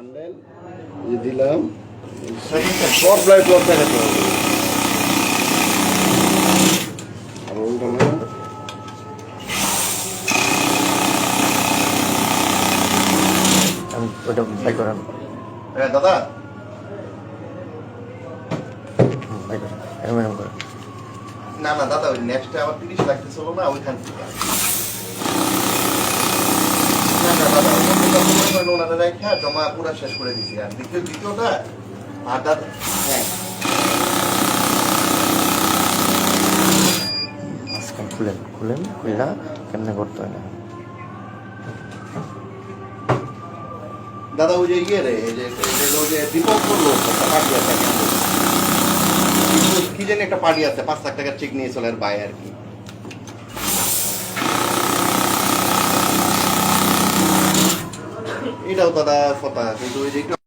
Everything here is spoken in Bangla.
বান্ডেল দিলাম সব লাইট ব্লক দেখাতে হবে আর ওইটা না আমি ওটা বাই করাম। হ্যাঁ দাদা বাই করাম এরকম করে। না না দাদা ওই নেক্সটে আবার 30 লাগতেছিল না ওইখান থেকে না না দাদা ওনারা রেখে জমা পুরো শেষ করে দিছি আর দ্বিতীয়টা আর দাদা হ্যাঁ আজকাল খুলেন খুলেন খুললা কেমনে করতে হয় না। দাদা ওই যে ইয়ে রে ওই যে দীপক করলো একটা পার্টি আছে কি জানি একটা পার্টি আছে 5 লাখ টাকার চেক নিয়ে চলে আর বাই আর কি এটাও দাদা কথা কিন্তু ওই যে